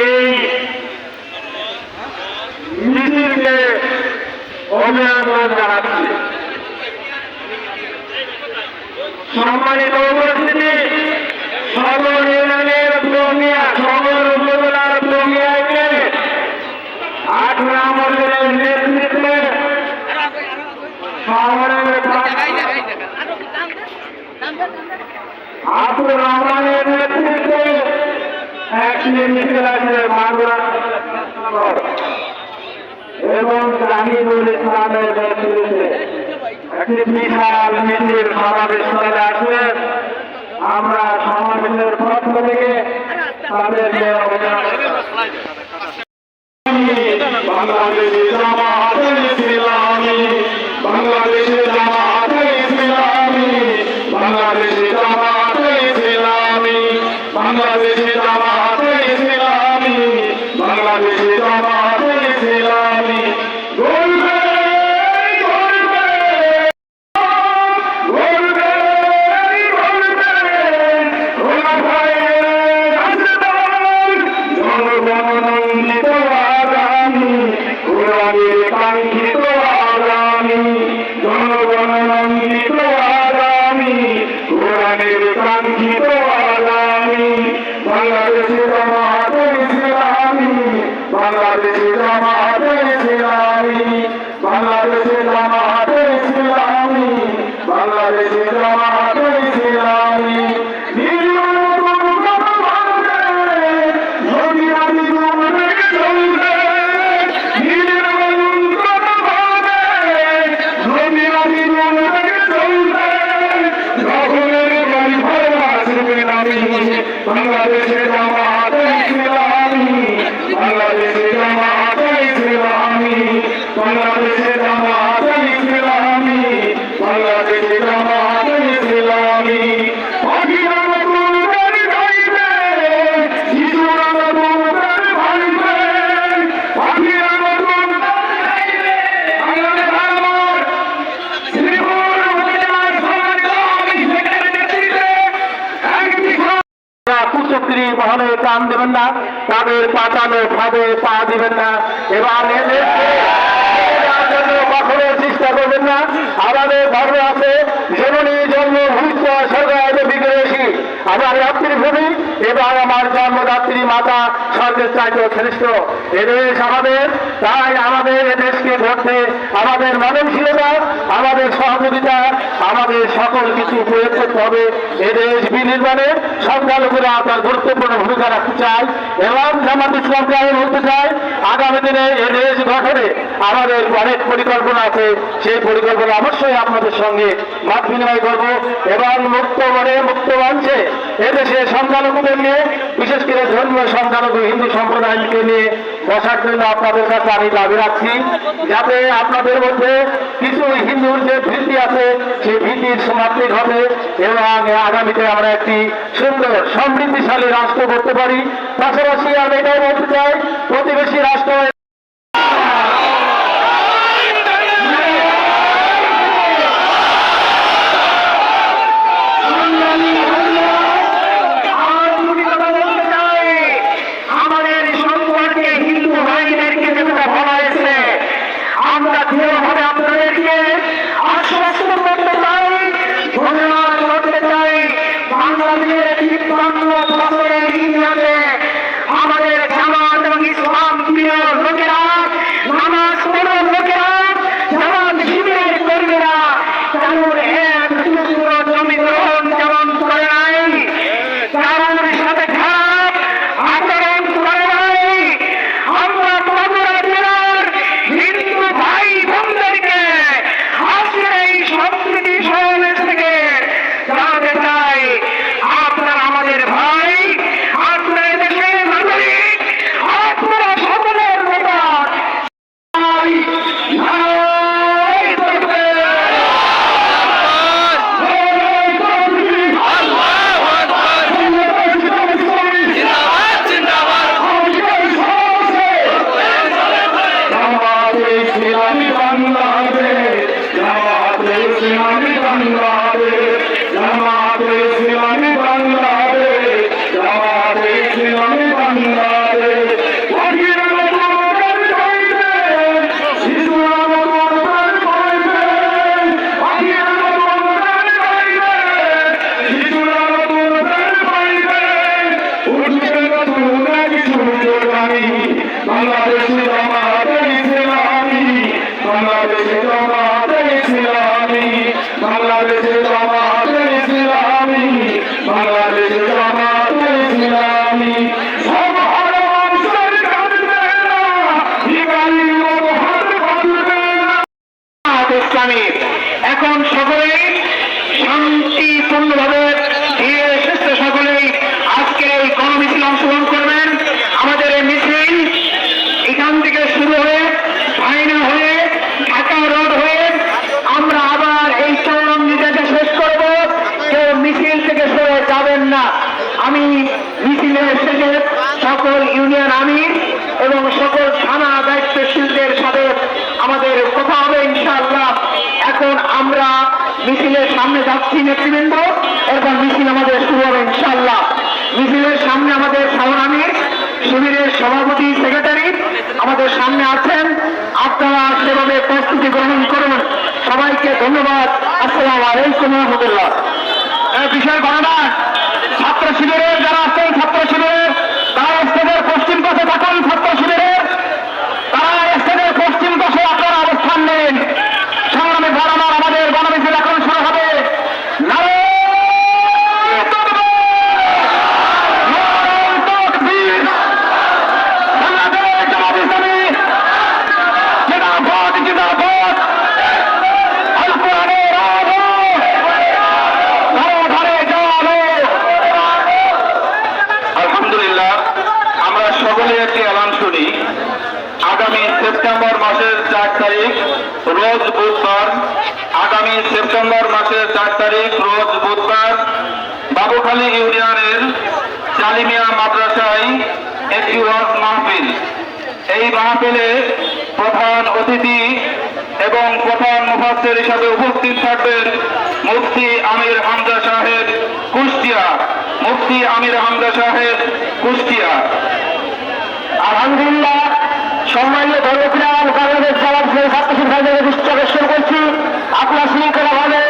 এই মিছিলকে অভিনন্দন জানাচ্ছি। সম্মানিত উপস্থিতি, সদর ইউনিয়নের ব্লমিয়া, সদর উপজেলার ব্লমিয়া ইউনিয়নে 8 নম্বর নেতৃত্বে আব্দুর রহমানের নেতৃত্বে একটি মিছিল আছে মাগুরা এবং জাহিদুল ইসলামের নেতৃত্বে একটি বিশাল মিছিল সমাবেশস্থলে আসবে। আমরা সমাবেশের পক্ষ থেকে তাদেরকে বাংলাদেশি জামাতে ইসলামী, বাংলাদেশি জামাতে ইসলামী, বাংলাদেশি জামাতে ইসলামী, বাংলাদেশি জামাতে ইসলামী, বাংলাদেশি জামাতে ইসলামী। বাংলাদেশি জামাতে ইসলামী, বাংলাদেশি জামাতে ইসলামী, বাংলাদেশি জামাতে ইসলামী, বাংলাদেশি জামাতে ইসলামী। বাংলাদেশি জামাতে ইসলামী, বাংলাদেশি জামাতে ইসলামী, বাংলাদেশি জামাতে ইসলামী, বাংলাদেশি জামাতে ইসলামী। কুচক্রি বহনে কান দেবেন না, তাদের পাতানো ফাঁদে পা দিবেন না এবং কখনো চেষ্টা করবেন না। আমাদের ধর্ম আছে যেমনি জন্মভূত স্বর্গায় বিগ্রহী, আমার মাতৃভূমি এবং আমার জন্মদাত্রী মাতা স্বর্গের চাইতেও শ্রেষ্ঠ। এদেশ আমাদের, তাই আমাদের এদেশকে ধরতে আমাদের মানবশীলতা, আমাদের সহযোগিতা, আমাদের সকল কিছু প্রয়োগ করতে হবে। এদেশ বিনির্মাণে সংখ্যালঘুরা তার গুরুত্বপূর্ণ ভূমিকা রাখতে চায় এবং জামাত ইসলামকে আমি বলতে চাই, আগামী দিনে এদেশ গঠনে আমাদের অনেক পরিকল্পনা আছে। সেই পরিকল্পনা অবশ্যই আপনাদের সঙ্গে মত বিনিময় করব এবং মুক্ত মনে মুক্ত মঞ্চে এদেশে সংখ্যালঘুদের নিয়ে, বিশেষ করে ধর্মীয় সংখ্যালঘু হিন্দু সম্প্রদায়কে নিয়ে বসার জন্য আপনাদের কাছে আমি দাবি রাখছি, যাতে আপনাদের মধ্যে কিছু হিন্দুর যে ভীতি আছে সেই ভীতির সমাপ্তি ঘটে এবং আগামীতে আমরা একটি সুন্দর সমৃদ্ধিশালী রাষ্ট্র করতে পারি। পাশাপাশি আমি এটাও বলতে চাই, প্রতিবেশী রাষ্ট্র আমাদের জামাত এবং ইসলাম প্রিয় বাংলাদেশে জামাতে ইসলামী, বাংলাদেশে জামাতে ইসলামী, বাংলাদেশে জামাতে ইসলামী, বাংলাদেশে জামাতে ইসলামী। ইসলামী এখন সকলেই শান্তিপূর্ণভাবে ধীরে সুস্থে সকলেই আজকে এই গণমিছিল অংশগ্রহণ করবেন। আমাদের এই মিছিল এখান থেকে শুরু হয়ে ভাইনা হয়ে ঢাকা রোড হয়ে আমরা আবার এই চরম নির্দেশে শেষ করব। কেউ মিছিল থেকে সরে যাবেন না। আমি মিছিলের শেষে সকল ইউনিয়ন আমির এবং সকল থানা দায়িত্বশীলদের সাথে আমাদের কথা হবে ইনশাআল্লাহ। এখন আমরা মিছিলের সামনে যাচ্ছি নেতৃবৃন্দ, এরপর মিছিল আমাদের শুরু হবে ইনশাআল্লাহ। মিছিলের সামনে আমাদের শাহর আমির শিবিরের সভাপতি সেক্রেটারি আমাদের সামনে আছেন, আপনারা সেভাবে প্রস্তুতি গ্রহণ করুন। সবাইকে ধন্যবাদ। আসসালামু আলাইকুম ওয়া রাহমাতুল্লাহ। বিশাল ঘটনা ছাত্র শিবিরের যারা আছেন, ছাত্র শিবিরের তারা স্টেজের পশ্চিম পাশে থাকুন। ছাত্র শিবিরের তারা স্টেজের পশ্চিম পাশে আপনারা অবস্থান নেন। সংগ্রামী বরাবর আমাদের গণমিছিল এখন শুরু হবে। নারে তাকবীর! নারে তাকবীর! বাংলাদেশ জামাত ইসলামী জিন্দাবাদ, জিন্দাবাদ! আল কোরআনের আলো ধারে ধারে জ্বালো। আলহামদুলিল্লাহ, আমরা সকলে একটি এলান শুনি। আগামী সেপ্টেম্বর মাসের 4 তারিখ রোজ বুধবার, আগামী সেপ্টেম্বর মাসের 4 তারিখ রোজ বুধবার বাবুখালী ইউনিয়নের জালিমিয়া মাদ্রাসায় একটি ওয়াজ মাহফিল। এই মাহফিলে প্রধান অতিথি এবং প্রধান মুফাসসির হিসাবে উপস্থিত থাকবেন মুফতি আমির হামজা সাহেব কুষ্টিয়া। মুফতি আমির হামজা সাহেব কুষ্টিয়া। আলহামদুলিল্লাহ, সম্মানীয় ধর্মপ্রাণ বাংলাদেশ জামাত ছাত্র শিবিরের দৃষ্টি আকর্ষণ করছি, আপনার শৃঙ্খলাভাবে